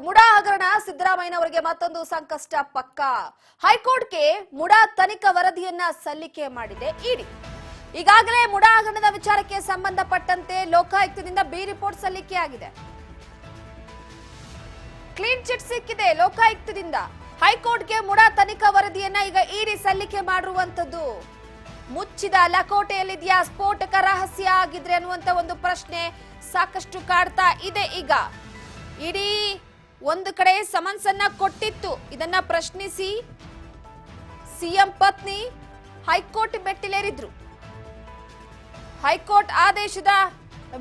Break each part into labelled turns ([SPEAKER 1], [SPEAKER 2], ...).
[SPEAKER 1] ಮುಡಾ ಹಗರಣ ಸಿದ್ದರಾಮಯ್ಯನವರಿಗೆ ಮತ್ತೊಂದು ಸಂಕಷ್ಟ ಪಕ್ಕ. ಹೈಕೋರ್ಟ್ಗೆ ಮುಡಾ ತನಿಖಾ ವರದಿಯನ್ನ ಸಲ್ಲಿಕೆ ಮಾಡಿದೆ ಇಡಿ. ಈಗಾಗಲೇ ಮುಡಾ ಹಗರಣದ ವಿಚಾರಕ್ಕೆ ಸಂಬಂಧಪಟ್ಟಂತೆ ಲೋಕಾಯುಕ್ತದಿಂದ ಬಿ ರಿಪೋರ್ಟ್ ಸಲ್ಲಿಕೆಯಾಗಿದೆ. ಕ್ಲೀನ್ ಚಿಟ್ ಸಿಕ್ಕಿದೆ ಲೋಕಾಯುಕ್ತದಿಂದ. ಹೈಕೋರ್ಟ್ಗೆ ಮುಡಾ ತನಿಖಾ ವರದಿಯನ್ನ ಈಗ ಇಡಿ ಸಲ್ಲಿಕೆ ಮಾಡಿರುವಂತದ್ದು. ಮುಚ್ಚಿದ ಲಕೋಟೆಯಲ್ಲಿದೆಯಾ ಸ್ಫೋಟಕ ರಹಸ್ಯ ಆಗಿದ್ರೆ ಅನ್ನುವಂತ ಒಂದು ಪ್ರಶ್ನೆ ಸಾಕಷ್ಟು ಕಾಡ್ತಾ ಇದೆ. ಈಗ ಇಡೀ ಒಂದು ಕಡೆ ಸಮನ್ಸ್ ಅನ್ನ ಕೊಟ್ಟಿತ್ತು. ಇದನ್ನ ಪ್ರಶ್ನಿಸಿ ಸಿಎಂ ಪತ್ನಿ ಹೈಕೋರ್ಟ್ ಮೆಟ್ಟಿಲೇರಿದ್ರು. ಹೈಕೋರ್ಟ್ ಆದೇಶದ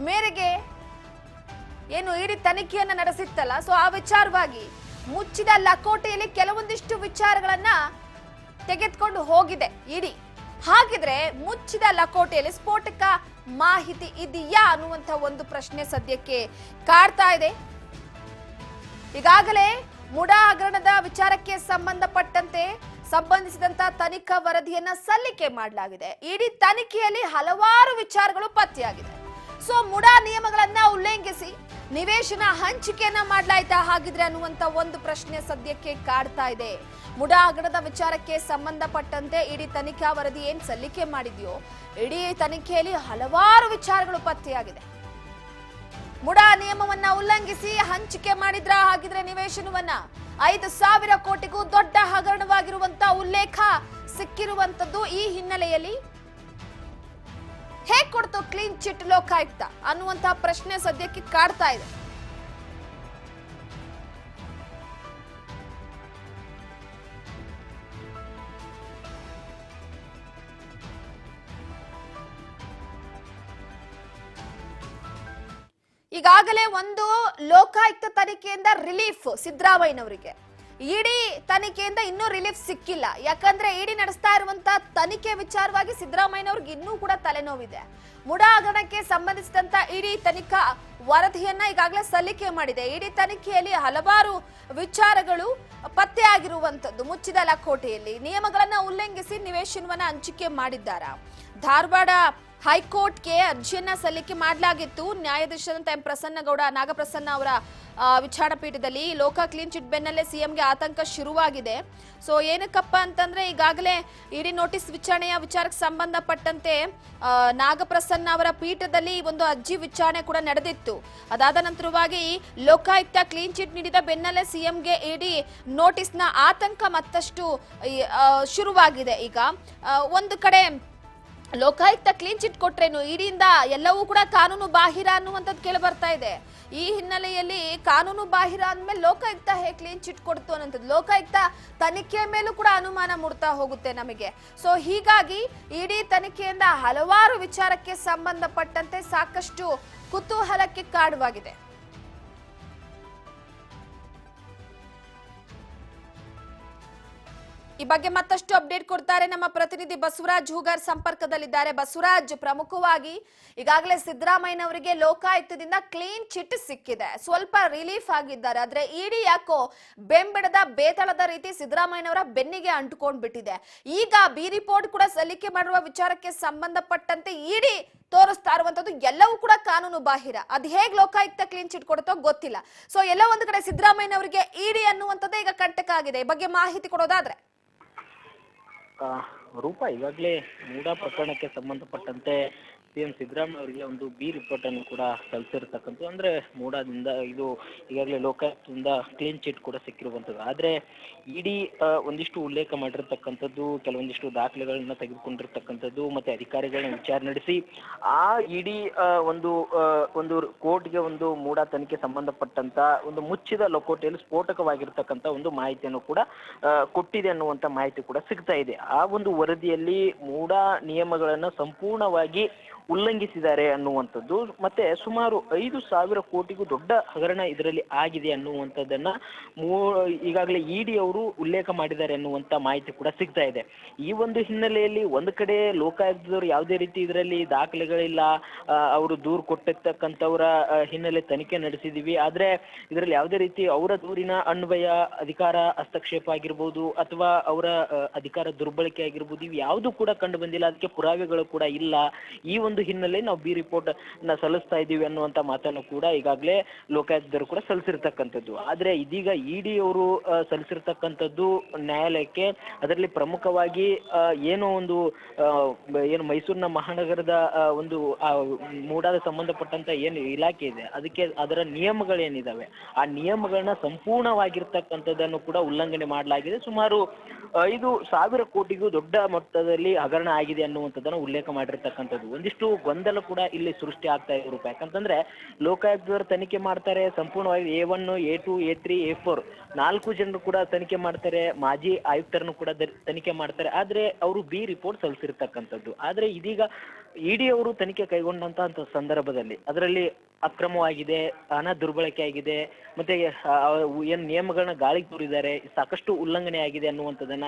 [SPEAKER 1] ಮೇರೆಗೆ ಏನು ಇಡೀ ತನಿಖೆಯನ್ನ ನಡೆಸಿತ್ತಲ್ಲ, ಸೊ ಆ ವಿಚಾರವಾಗಿ ಮುಚ್ಚಿದ ಲಕೋಟೆಯಲ್ಲಿ ಕೆಲವೊಂದಿಷ್ಟು ವಿಚಾರಗಳನ್ನ ತೆಗೆದುಕೊಂಡು ಹೋಗಿದೆ ಇಡಿ. ಹಾಗಿದ್ರೆ ಮುಚ್ಚಿದ ಲಕೋಟೆಯಲ್ಲಿ ಸ್ಫೋಟಕ ಮಾಹಿತಿ ಇದೆಯಾ ಅನ್ನುವಂತ ಒಂದು ಪ್ರಶ್ನೆ ಸದ್ಯಕ್ಕೆ ಕಾಡ್ತಾ ಇದೆ. ಈಗಾಗಲೇ ಮುಡಾ ಹಗರಣದ ವಿಚಾರಕ್ಕೆ ಸಂಬಂಧಿಸಿದಂತ ತನಿಖಾ ವರದಿಯನ್ನ ಸಲ್ಲಿಕೆ ಮಾಡಲಾಗಿದೆ. ಇಡೀ ತನಿಖೆಯಲ್ಲಿ ಹಲವಾರು ವಿಚಾರಗಳು ಪತ್ತೆಯಾಗಿದೆ. ಸೊ ಮುಡಾ ನಿಯಮಗಳನ್ನ ಉಲ್ಲಂಘಿಸಿ ನಿವೇಶನ ಹಂಚಿಕೆಯನ್ನ ಮಾಡಲಾಯ್ತಾ ಹಾಗಿದ್ರೆ ಅನ್ನುವಂತ ಒಂದು ಪ್ರಶ್ನೆ ಸದ್ಯಕ್ಕೆ ಕಾಡ್ತಾ ಇದೆ. ಮುಡಾ ಹಗರಣದ ವಿಚಾರಕ್ಕೆ ಸಂಬಂಧಪಟ್ಟಂತೆ ಇಡೀ ತನಿಖಾ ವರದಿ ಏನ್ ಸಲ್ಲಿಕೆ ಮಾಡಿದ್ಯೋ ಇಡೀ ತನಿಖೆಯಲ್ಲಿ ಹಲವಾರು ವಿಚಾರಗಳು ಪತ್ತೆಯಾಗಿದೆ. ಮುಡಾ ನಿಯಮವನ್ನ ಉಲ್ಲಂಘಿಸಿ ಹಂಚಿಕೆ ಮಾಡಿದ್ರ ಹಾಗಿದ್ರೆ ನಿವೇಶನವನ್ನ 5,000 ಕೋಟಿಗೂ ದೊಡ್ಡ ಹಗರಣವಾಗಿರುವಂತ ಉಲ್ಲೇಖ ಸಿಕ್ಕಿರುವಂತದ್ದು. ಈ ಹಿನ್ನೆಲೆಯಲ್ಲಿ ಹೇಗ್ ಕೊಡ್ತು ಕ್ಲೀನ್ ಚಿಟ್ ಲೋಕಾಯುಕ್ತ ಅನ್ನುವಂತ ಪ್ರಶ್ನೆ ಸದ್ಯಕ್ಕೆ ಕಾಡ್ತಾ ಇದೆ. ಈಗಾಗಲೇ ಒಂದು ಲೋಕಾಯುಕ್ತ ತನಿಖೆಯಿಂದ ರಿಲೀಫ್ ಸಿದ್ದರಾಮಯ್ಯನವರಿಗೆ. ಇಡಿ ತನಿಖೆಯಿಂದ ಇನ್ನೂ ರಿಲೀಫ್ ಸಿಕ್ಕಿಲ್ಲ. ಯಾಕಂದ್ರೆ ಇಡಿ ನಡೆಸ್ತಾ ಇರುವಂತ ತನಿಖೆ ವಿಚಾರವಾಗಿ ಸಿದ್ದರಾಮಯ್ಯನವ್ರಿಗೆ ಇನ್ನೂ ಕೂಡ ತಲೆನೋವಿದೆ. ಮುಡಾ ಹಗರಣಕ್ಕೆ ಸಂಬಂಧಿಸಿದಂತ ಇಡಿ ತನಿಖಾ ವರದಿಯನ್ನ ಈಗಾಗಲೇ ಸಲ್ಲಿಕೆ ಮಾಡಿದೆ. ಇಡಿ ತನಿಖೆಯಲ್ಲಿ ಹಲವಾರು ವಿಚಾರಗಳು ಪತ್ತೆ ಆಗಿರುವಂತದ್ದು. ಮುಚ್ಚಿದ ಲಕೋಟೆಯಲ್ಲಿ ನಿಯಮಗಳನ್ನ ಉಲ್ಲಂಘಿಸಿ ನಿವೇಶನವನ್ನ ಹಂಚಿಕೆ ಮಾಡಿದ್ದಾರಾ. ಧಾರವಾಡ ಹೈಕೋರ್ಟ್ಗೆ ಅರ್ಜಿಯನ್ನ ಸಲ್ಲಿಕೆ ಮಾಡಲಾಗಿತ್ತು. ನ್ಯಾಯಾಧೀಶರಂತ ಎಂ ಪ್ರಸನ್ನಗೌಡ ನಾಗಪ್ರಸನ್ನ ಅವರ ವಿಚಾರಣಾ ಪೀಠದಲ್ಲಿ. ಲೋಕ ಕ್ಲೀನ್ ಚಿಟ್ ಬೆನ್ನಲ್ಲೇ ಸಿಎಂಗೆ ಆತಂಕ ಶುರುವಾಗಿದೆ. ಸೊ ಏನಕ್ಕಪ್ಪ ಅಂತಂದ್ರೆ ಈಗಾಗಲೇ ಇಡಿ ನೋಟಿಸ್ ವಿಚಾರಕ್ಕೆ ಸಂಬಂಧಪಟ್ಟಂತೆ ನಾಗಪ್ರಸನ್ನ ಅವರ ಪೀಠದಲ್ಲಿ ಒಂದು ಅರ್ಜಿ ವಿಚಾರಣೆ ಕೂಡ ನಡೆದಿತ್ತು. ಅದಾದ ನಂತರವಾಗಿ ಲೋಕಾಯುಕ್ತ ಕ್ಲೀನ್ ಚಿಟ್ ನೀಡಿದ ಬೆನ್ನಲ್ಲೇ ಸಿಎಂಗೆ ಇಡಿ ನೋಟಿಸ್ನ ಆತಂಕ ಮತ್ತಷ್ಟು ಶುರುವಾಗಿದೆ. ಈಗ ಒಂದು ಕಡೆ ಲೋಕಾಯುಕ್ತ ಕ್ಲೀನ್ ಚಿಟ್ ಕೊಟ್ರೇನು ಇಡಿಯಿಂದ ಎಲ್ಲವೂ ಕೂಡ ಕಾನೂನು ಬಾಹಿರ ಅನ್ನುವಂಥದ್ದು ಕೇಳಿ ಬರ್ತಾ ಇದೆ. ಈ ಹಿನ್ನೆಲೆಯಲ್ಲಿ ಕಾನೂನು ಬಾಹಿರ ಅಂದ್ಮೇಲೆ ಲೋಕಾಯುಕ್ತ ಹೇಗೆ ಕ್ಲೀನ್ ಚಿಟ್ ಕೊಡ್ತು ಅನ್ನೋಂಥದ್ದು ಲೋಕಾಯುಕ್ತ ತನಿಖೆ ಮೇಲೂ ಕೂಡ ಅನುಮಾನ ಮೂಡ್ತಾ ಹೋಗುತ್ತೆ ನಮಗೆ. ಸೊ ಹೀಗಾಗಿ ಇಡೀ ತನಿಖೆಯಿಂದ ಹಲವಾರು ವಿಚಾರಕ್ಕೆ ಸಂಬಂಧಪಟ್ಟಂತೆ ಸಾಕಷ್ಟು ಕುತೂಹಲಕ್ಕೆ ಕಾಡುವಾಗಿದೆ. ಈ ಬಗ್ಗೆ ಮತ್ತಷ್ಟು ಅಪ್ಡೇಟ್ ಕೊಡ್ತಾರೆ ನಮ್ಮ ಪ್ರತಿನಿಧಿ ಬಸವರಾಜ್ ಹೂಗಾರ್ ಸಂಪರ್ಕದಲ್ಲಿದ್ದಾರೆ. ಬಸವರಾಜ್, ಪ್ರಮುಖವಾಗಿ ಈಗಾಗಲೇ ಸಿದ್ದರಾಮಯ್ಯನವರಿಗೆ ಲೋಕಾಯುಕ್ತದಿಂದ ಕ್ಲೀನ್ ಚಿಟ್ ಸಿಕ್ಕಿದೆ, ಸ್ವಲ್ಪ ರಿಲೀಫ್ ಆಗಿದ್ದಾರೆ. ಆದ್ರೆ ಇಡಿ ಯಾಕೋ ಬೆಂಬಿಡದ ಬೇತಾಳದ ರೀತಿ ಸಿದ್ದರಾಮಯ್ಯನವರ ಬೆನ್ನಿಗೆ ಅಂಟುಕೊಂಡ್ ಬಿಟ್ಟಿದೆ. ಈಗ ಬಿ ರಿಪೋರ್ಟ್ ಕೂಡ ಸಲ್ಲಿಕೆ ಮಾಡುವ ವಿಚಾರಕ್ಕೆ ಸಂಬಂಧಪಟ್ಟಂತೆ ಇಡಿ ತೋರಿಸ್ತಾ ಇರುವಂತದ್ದು ಎಲ್ಲವೂ ಕೂಡ ಕಾನೂನು ಬಾಹಿರ. ಅದ್ ಹೇಗ್ ಲೋಕಾಯುಕ್ತ ಕ್ಲೀನ್ ಚಿಟ್ ಕೊಡುತ್ತೋ ಗೊತ್ತಿಲ್ಲ. ಸೊ ಎಲ್ಲ ಒಂದು ಕಡೆ ಸಿದ್ದರಾಮಯ್ಯನವರಿಗೆ ಇಡಿ ಅನ್ನುವಂಥದ್ದೇ ಈಗ ಕಂಟಕ ಆಗಿದೆ. ಈ ಬಗ್ಗೆ ಮಾಹಿತಿ ಕೊಡೋದಾದ್ರೆ
[SPEAKER 2] ರೂಪಾ, ಈಗಾಗಲೇ ಮುಡಾ ಪ್ರಕರಣಕ್ಕೆ ಸಂಬಂಧಪಟ್ಟಂತೆ ಸಿಎಂ ಸಿದ್ದರಾಮಯ್ಯ ಅವರಿಗೆ ಒಂದು ಬಿ ರಿಪೋರ್ಟ್ ಅನ್ನು ಕೂಡ ಸಲ್ಲಿಸಿರ್ತಕ್ಕಂಥದ್ದು. ಅಂದ್ರೆ ಮುಡಾದಿಂದ ಇದು ಈಗಾಗಲೇ ಲೋಕಾಯುಕ್ತದಿಂದ ಕ್ಲೀನ್ ಚಿಟ್ ಕೂಡ ಸಿಕ್ಕಿರುವಂಥದ್ದು. ಆದ್ರೆ ಇಡಿ ಒಂದಿಷ್ಟು ಉಲ್ಲೇಖ ಮಾಡಿರ್ತಕ್ಕಂಥದ್ದು, ಕೆಲವೊಂದಿಷ್ಟು ದಾಖಲೆಗಳನ್ನ ತೆಗೆದುಕೊಂಡಿರ್ತಕ್ಕಂಥದ್ದು, ಮತ್ತೆ ಅಧಿಕಾರಿಗಳನ್ನ ವಿಚಾರಣೆ ನಡೆಸಿ ಆ ಇಡಿ ಒಂದು ಕೋರ್ಟ್ಗೆ ಒಂದು ಮುಡಾ ತನಿಖೆ ಸಂಬಂಧಪಟ್ಟಂತ ಒಂದು ಮುಚ್ಚಿದ ಲಕೋಟೆಯಲ್ಲಿ ಸ್ಫೋಟಕವಾಗಿರ್ತಕ್ಕಂಥ ಒಂದು ಮಾಹಿತಿಯನ್ನು ಕೂಡ ಕೊಟ್ಟಿದೆ ಅನ್ನುವಂಥ ಮಾಹಿತಿ ಕೂಡ ಸಿಗ್ತಾ ಇದೆ. ಆ ಒಂದು ವರದಿಯಲ್ಲಿ ಮುಡಾ ನಿಯಮಗಳನ್ನ ಸಂಪೂರ್ಣವಾಗಿ ಉಲ್ಲಂಘಿಸಿದ್ದಾರೆ ಅನ್ನುವಂಥದ್ದು, ಮತ್ತೆ ಸುಮಾರು 5,000 ಕೋಟಿಗೂ ದೊಡ್ಡ ಹಗರಣ ಇದರಲ್ಲಿ ಆಗಿದೆ ಅನ್ನುವಂಥದ್ದನ್ನ ಈಗಾಗಲೇ ಇಡಿ ಅವರು ಉಲ್ಲೇಖ ಮಾಡಿದ್ದಾರೆ ಅನ್ನುವಂಥ ಮಾಹಿತಿ ಕೂಡ ಸಿಗ್ತಾ ಇದೆ. ಈ ಒಂದು ಹಿನ್ನೆಲೆಯಲ್ಲಿ ಒಂದು ಕಡೆ ಲೋಕಾಯುಕ್ತದವರು ಯಾವುದೇ ರೀತಿ ಇದರಲ್ಲಿ ದಾಖಲೆಗಳಿಲ್ಲ, ಅವರು ದೂರು ಕೊಟ್ಟಿರ್ತಕ್ಕಂಥವರ ಹಿನ್ನೆಲೆ ತನಿಖೆ ನಡೆಸಿದೀವಿ, ಆದ್ರೆ ಇದರಲ್ಲಿ ಯಾವುದೇ ರೀತಿ ಅವರ ದೂರಿನ ಅನ್ವಯ ಅಧಿಕಾರ ಹಸ್ತಕ್ಷೇಪ ಆಗಿರ್ಬೋದು ಅಥವಾ ಅವರ ಅಧಿಕಾರ ದುರ್ಬಳಕೆ ಆಗಿರ್ಬೋದು, ಇವು ಯಾವುದು ಕೂಡ ಕಂಡು ಬಂದಿಲ್ಲ, ಅದಕ್ಕೆ ಪುರಾವೆಗಳು ಕೂಡ ಇಲ್ಲ. ಈ ಒಂದು ಒಂದು ಹಿನ್ನೆಲೆ ನಾವು ಬಿ ರಿಪೋರ್ಟ್ ನ ಸಲ್ಲಿಸ್ತಾ ಇದ್ದೀವಿ ಅನ್ನುವಂತ ಮಾತನ್ನು ಕೂಡ ಈಗಾಗಲೇ ಲೋಕಾಯುಕ್ತರು ಕೂಡ ಸಲ್ಲಿಸಿರ್ತಕ್ಕಂಥದ್ದು. ಆದ್ರೆ ಇದೀಗ ಇಡಿ ಅವರು ಸಲ್ಲಿಸಿರ್ತಕ್ಕಂಥದ್ದು ನ್ಯಾಯಾಲಯಕ್ಕೆ, ಅದರಲ್ಲಿ ಪ್ರಮುಖವಾಗಿ ಏನೋ ಒಂದು ಏನು ಮೈಸೂರಿನ ಮಹಾನಗರದ ಒಂದು ಮೂಡಾದ ಸಂಬಂಧಪಟ್ಟಂತ ಏನು ಇಲಾಖೆ ಇದೆ ಅದಕ್ಕೆ ಅದರ ನಿಯಮಗಳೇನಿದಾವೆ ಆ ನಿಯಮಗಳನ್ನ ಸಂಪೂರ್ಣವಾಗಿರ್ತಕ್ಕಂಥದ್ದನ್ನು ಕೂಡ ಉಲ್ಲಂಘನೆ ಮಾಡಲಾಗಿದೆ. ಸುಮಾರು 5,000 ಕೋಟಿಗೂ ದೊಡ್ಡ ಮೊತ್ತದಲ್ಲಿ ಹಗರಣ ಆಗಿದೆ ಅನ್ನುವಂಥದ್ದನ್ನು ಉಲ್ಲೇಖ ಮಾಡಿರ್ತಕ್ಕಂಥದ್ದು. ಒಂದಿಷ್ಟು ಗೊಂದಲ ಕೂಡ ಇಲ್ಲಿ ಸೃಷ್ಟಿ ಆಗ್ತಾ ಇದೆ ರೂಪ. ಯಾಕಂತಂದ್ರೆ ಲೋಕಾಯುಕ್ತರು ತನಿಖೆ ಮಾಡ್ತಾರೆ, ಸಂಪೂರ್ಣವಾಗಿ A1, A2, A3, A4 4 ಜನರು ಕೂಡ ತನಿಖೆ ಮಾಡ್ತಾರೆ, ಮಾಜಿ ಆಯುಕ್ತರನ್ನು ಕೂಡ ತನಿಖೆ ಮಾಡ್ತಾರೆ. ಆದ್ರೆ ಅವರು ಬಿ ರಿಪೋರ್ಟ್ ಸಲ್ಲಿಸಿರ್ತಕ್ಕಂಥದ್ದು. ಆದ್ರೆ ಇದೀಗ ಇಡಿ ಅವರು ತನಿಖೆ ಕೈಗೊಂಡಂತ ಸಂದರ್ಭದಲ್ಲಿ ಅದರಲ್ಲಿ ಅಕ್ರಮವಾಗಿದೆ, ಹಣ ದುರ್ಬಳಕೆ ಆಗಿದೆ, ಮತ್ತೆ ಏನ್ ನಿಯಮಗಳನ್ನ ಗಾಳಿಗೆ ತೂರಿದ್ದಾರೆ, ಸಾಕಷ್ಟು ಉಲ್ಲಂಘನೆ ಆಗಿದೆ ಅನ್ನುವಂಥದ್ದನ್ನ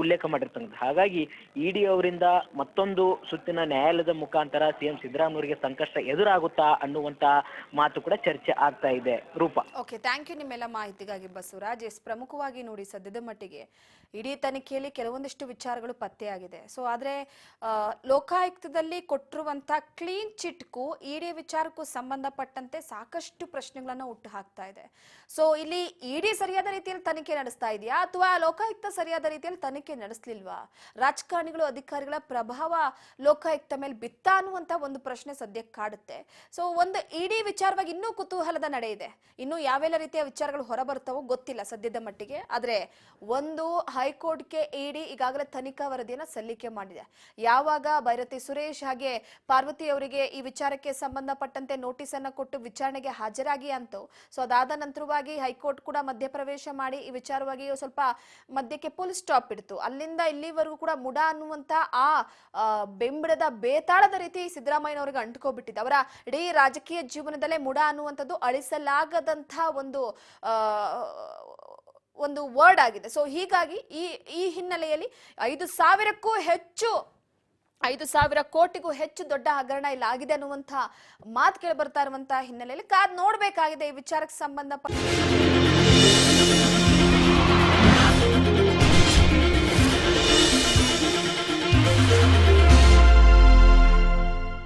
[SPEAKER 2] ಉಲ್ಲೇಖ ಮಾಡಿರ್ತಕ್ಕಂಥ. ಹಾಗಾಗಿ ಇಡಿ ಅವರಿಂದ ಮತ್ತೊಂದು ಸುತ್ತಿನ ನ್ಯಾಯಾಲಯದ ಮುಖಾಂತರ ಸಿಎಂ ಸಿದ್ದರಾಮಯ್ಯವರಿಗೆ ಸಂಕಷ್ಟ ಎದುರಾಗುತ್ತಾ ಅನ್ನುವಂತ ಮಾತು ಕೂಡ ಚರ್ಚೆ ಆಗ್ತಾ ಇದೆ ರೂಪ.
[SPEAKER 1] ಓಕೆ, ಥ್ಯಾಂಕ್ ಯು ನಿಮ್ಮೆಲ್ಲ ಮಾಹಿತಿಗಾಗಿ ಬಸವರಾಜ್. ಪ್ರಮುಖವಾಗಿ ನೋಡಿ, ಸದ್ಯದ ಮಟ್ಟಿಗೆ ಇಡೀ ತನಿಖೆಯಲ್ಲಿ ಕೆಲವೊಂದಿಷ್ಟು ವಿಚಾರಗಳು ಪತ್ತೆಯಾಗಿದೆ. ಸೊ ಆದ್ರೆ ಲೋಕಾಯುಕ್ತದಲ್ಲಿ ಕೊಟ್ಟಿರುವಂತ ಕ್ಲೀನ್ ಚಿಟ್ಗೂ ಇಡಿ ವಿಚಾರಕ್ಕೂ ಸಂಬಂಧಪಟ್ಟಂತೆ ಸಾಕಷ್ಟು ಪ್ರಶ್ನೆಗಳನ್ನ ಹುಟ್ಟು ಹಾಕ್ತಾ ಇದೆ. ಸೊ ಇಲ್ಲಿ ಇಡಿ ಸರಿಯಾದ ರೀತಿಯಲ್ಲಿ ತನಿಖೆ ನಡೆಸ್ತಾ ಇದೆಯಾ ಅಥವಾ ಲೋಕಾಯುಕ್ತ ಸರಿಯಾದ ರೀತಿಯಲ್ಲಿ ತನಿಖೆ ನಡೆಸಲಿಲ್ವಾ? ರಾಜಕಾರಣಿಗಳು, ಅಧಿಕಾರಿಗಳ ಪ್ರಭಾವ ಲೋಕಾಯುಕ್ತ ಮೇಲೆ ಬಿತ್ತ ಅನ್ನುವಂತ ಒಂದು ಪ್ರಶ್ನೆ ಸದ್ಯಕ್ಕೆ ಕಾಡುತ್ತೆ. ಸೊ ಒಂದು ಇಡಿ ವಿಚಾರವಾಗಿ ಇನ್ನೂ ಕುತೂಹಲದ ನಡೆ ಇದೆ. ಇನ್ನು ಯಾವೆಲ್ಲ ರೀತಿಯ ವಿಚಾರಗಳು ಹೊರಬರ್ತಾವೋ ಗೊತ್ತಿಲ್ಲ ಸದ್ಯದ ಮಟ್ಟಿಗೆ. ಆದ್ರೆ ಒಂದು ಹೈಕೋರ್ಟ್ಗೆ ಇಡಿ ಈಗಾಗಲೇ ತನಿಖಾ ವರದಿಯನ್ನ ಸಲ್ಲಿಕೆ ಮಾಡಿದೆ. ಯಾವಾಗ ಭೈರತಿ ಸುರೇಶ್ ಹಾಗೆ ಪಾರ್ವತಿ ಅವರಿಗೆ ಈ ವಿಚಾರಕ್ಕೆ ಸಂಬಂಧಪಟ್ಟಂತೆ ನೋಟಿಸ್ ಅನ್ನ ಕೊಟ್ಟು ವಿಚಾರಣೆಗೆ ಹಾಜರಾಗಿ ಅಂತೂ, ಸೊ ಅದಾದ ನಂತರವಾಗಿ ಹೈಕೋರ್ಟ್ ಕೂಡ ಮಧ್ಯಪ್ರವೇಶ ಮಾಡಿ ಈ ವಿಚಾರವಾಗಿ ಸ್ವಲ್ಪ ಮಧ್ಯಕ್ಕೆ ಫುಲ್ ಸ್ಟಾಪ್ ಇಡ್ತು. ಅಲ್ಲಿಂದ ಇಲ್ಲಿವರೆಗೂ ಕೂಡ ಮುಡಾ ಅನ್ನುವಂತ ಆ ಬೆಂಬಿಡದ ಬೇತಾಳದ ರೀತಿ ಸಿದ್ದರಾಮಯ್ಯನವರಿಗೆ ಅಂಟ್ಕೋಬಿಟ್ಟಿದೆ. ಅವರ ಇಡೀ ರಾಜಕೀಯ ಜೀವನದಲ್ಲೇ ಮುಡಾ ಅನ್ನುವಂಥದ್ದು ಅಳಿಸಲಾಗದಂತ ಒಂದು ವರ್ಡ್ ಆಗಿದೆ. ಸೊ ಹೀಗಾಗಿ ಈ ಹಿನ್ನೆಲೆಯಲ್ಲಿ 5,000 ಕೋಟಿಗೂ ಹೆಚ್ಚು ದೊಡ್ಡ ಹಗರಣ ಇಲ್ಲಿ ಆಗಿದೆ ಅನ್ನುವಂತ ಮಾತು ಕೇಳಿ ಬರ್ತಾ ಇರುವಂತಹ ಹಿನ್ನೆಲೆಯಲ್ಲಿ ಕಾದ್ ನೋಡ್ಬೇಕಾಗಿದೆ ಈ ವಿಚಾರಕ್ಕೆ ಸಂಬಂಧಪಟ್ಟ